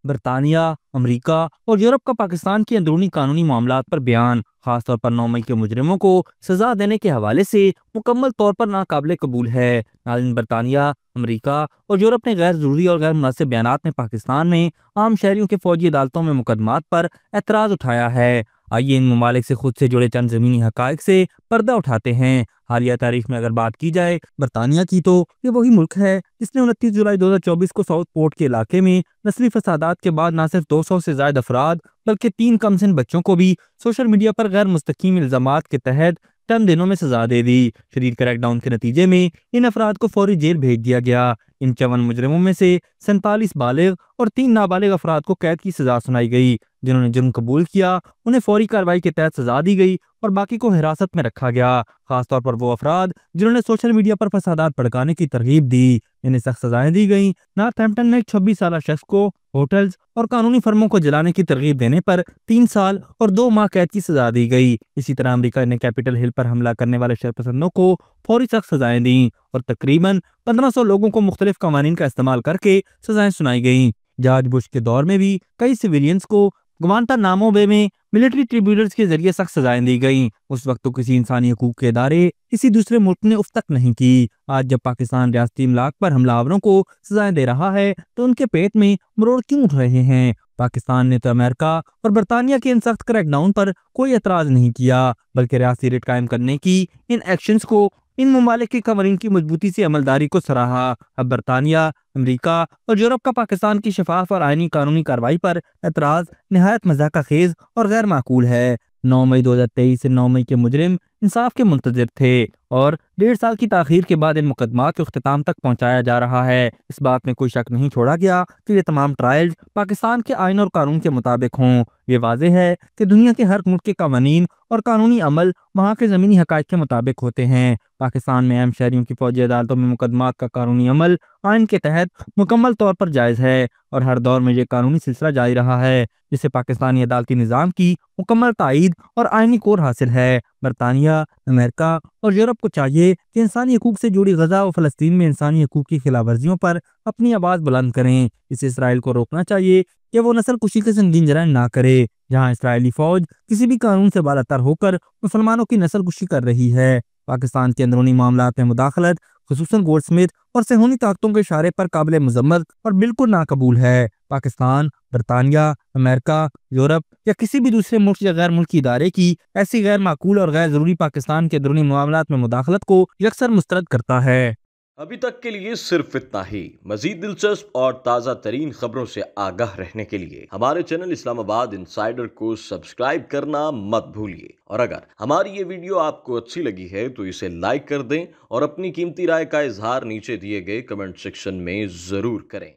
برطانیہ، امریکہ اور یورپ کا پاکستان کے اندرونی قانونی معاملات پر بیان، خاص طور پر 9 مئی کے مجرموں کو سزا دینے کے حوالے سے مکمل طور پر ناقابل قبول ہے۔ ناظرین، برطانیہ، امریکہ اور یورپ نے غیر ضروری اور غیر مناسب بیانات میں پاکستان میں عام شہریوں کے فوجی عدالتوں میں مقدمات پر اعتراض اٹھایا ہے۔ آئیے ان ممالک سے خود سے جڑے چند زمینی حقائق سے پردہ اٹھاتے ہیں۔ حالیہ تاریخ میں اگر بات کی جائے برطانیہ کی، تو یہ وہی ملک ہے جس نے 29 جولائی 2024 کو ساؤتھ پورٹ کے علاقے میں نسلی فسادات کے بعد نہ صرف 200 سے زائد افراد بلکہ 3 کم سن بچوں کو بھی سوشل میڈیا پر غیر مستقیم الزامات کے تحت چند دنوں میں سزا دے دی۔ شدید کریک ڈاؤن کے نتیجے میں ان افراد کو فوری جیل بھیج دیا گیا۔ ان 54 مجرموں میں سے 47 بالغ اور 3 نابالغ افراد کو قید کی سزا سنائی گئی۔ جنہوں نے جرم قبول کیا انہیں فوری کارروائی کے تحت سزا دی گئی اور باقی کو حراست میں رکھا گیا، خاص طور پر وہ افراد جنہوں نے سوشل میڈیا پر فسادات بھڑکانے کی ترغیب دی۔ انہیں سخت سزائیں دی گئیں۔ نارتھ ہیمپٹن میں ایک 26 سالہ شخص کو ہوٹلز اور قانونی فرموں کو جلانے کی ترغیب دینے پر 3 سال اور 2 ماہ قید کی سزا دی گئی۔ اسی طرح امریکہ نے کیپٹل ہل پر حملہ کرنے والے شرپسندوں کو فوری سخت سزائیں دیں اور تقریباً 1500 لوگوں کو مختلف قوانین کا استعمال کر کے سزائیں سنائی گئیں۔ جارج بش کے دور میں بھی کئی سویلینز کو گوانتانامو بے میں ملٹری ٹریبیونلز کے ذریعے سخت سزائیں دی گئیں۔ اس وقت تو کسی انسانی حقوق کے ادارے کسی دوسرے ملک نے اف تک نہیں کی۔ آج جب پاکستان ریاستی املاک پر حملہ آوروں کو سزائیں دے رہا ہے تو ان کے پیٹ میں مروڑ کیوں اٹھ رہے ہیں؟ پاکستان نے تو امریکہ اور برطانیہ کے ان سخت کریک ڈاؤن پر کوئی اعتراض نہیں کیا، بلکہ ریاستی ریٹ قائم کرنے کی ان ایکشنز کو، ان ممالک کے قوانین کی مضبوطی سے عملداری کو سراہا۔ اب برطانیہ، امریکہ اور یورپ کا پاکستان کی شفاف اور آئینی قانونی کارروائی پر اعتراض نہایت مضحکہ خیز اور غیر معقول ہے۔ 9 مئی 2023 سے 9 مئی کے مجرم انصاف کے منتظر تھے اور 1.5 سال کی تاخیر کے بعد ان مقدمات کو اختتام تک پہنچایا جا رہا ہے۔ اس بات میں کوئی شک نہیں چھوڑا گیا کہ یہ تمام ٹرائلز پاکستان کے آئین اور قانون کے مطابق ہوں۔ یہ واضح ہے کہ دنیا کے ہر ملک کے قوانین اور قانونی عمل وہاں کے زمینی حقائق کے مطابق ہوتے ہیں۔ پاکستان میں اہم شہریوں کی فوجی عدالتوں میں مقدمات کا قانونی عمل آئین کے تحت مکمل طور پر جائز ہے اور ہر دور میں یہ قانونی سلسلہ جاری رہا ہے، جسے پاکستانی عدالتی نظام کی مکمل تائید اور آئینی کور حاصل ہے۔ برطانیہ، امریکہ اور یورپ کو چاہیے کہ انسانی حقوق سے جڑی غزہ و فلسطین میں انسانی حقوق کی خلاف ورزیوں پر اپنی آواز بلند کریں۔ اسے اسرائیل کو روکنا چاہیے کہ وہ نسل کشی کے سنگین جرائم نہ کرے۔ جہاں اسرائیلی فوج کسی بھی قانون سے بالاتر ہو کر مسلمانوں کی نسل کشی کر رہی ہے، پاکستان کے اندرونی معاملات میں مداخلت خصوصاً گولڈ سمتھ اور صہیونی طاقتوں کے اشارے پر قابل مذمت اور بالکل ناقبول ہے۔ پاکستان، برطانیہ، امریکہ، یورپ یا کسی بھی دوسرے ملک یا غیر ملکی ادارے کی ایسی غیر معقول اور غیر ضروری پاکستان کے اندرونی معاملات میں مداخلت کو یکسر مسترد کرتا ہے۔ ابھی تک کے لیے صرف اتنا ہی۔ مزید دلچسپ اور تازہ ترین خبروں سے آگاہ رہنے کے لیے ہمارے چینل اسلام آباد انسائیڈر کو سبسکرائب کرنا مت بھولیے، اور اگر ہماری یہ ویڈیو آپ کو اچھی لگی ہے تو اسے لائک کر دیں اور اپنی قیمتی رائے کا اظہار نیچے دیے گئے کمنٹ سیکشن میں ضرور کریں۔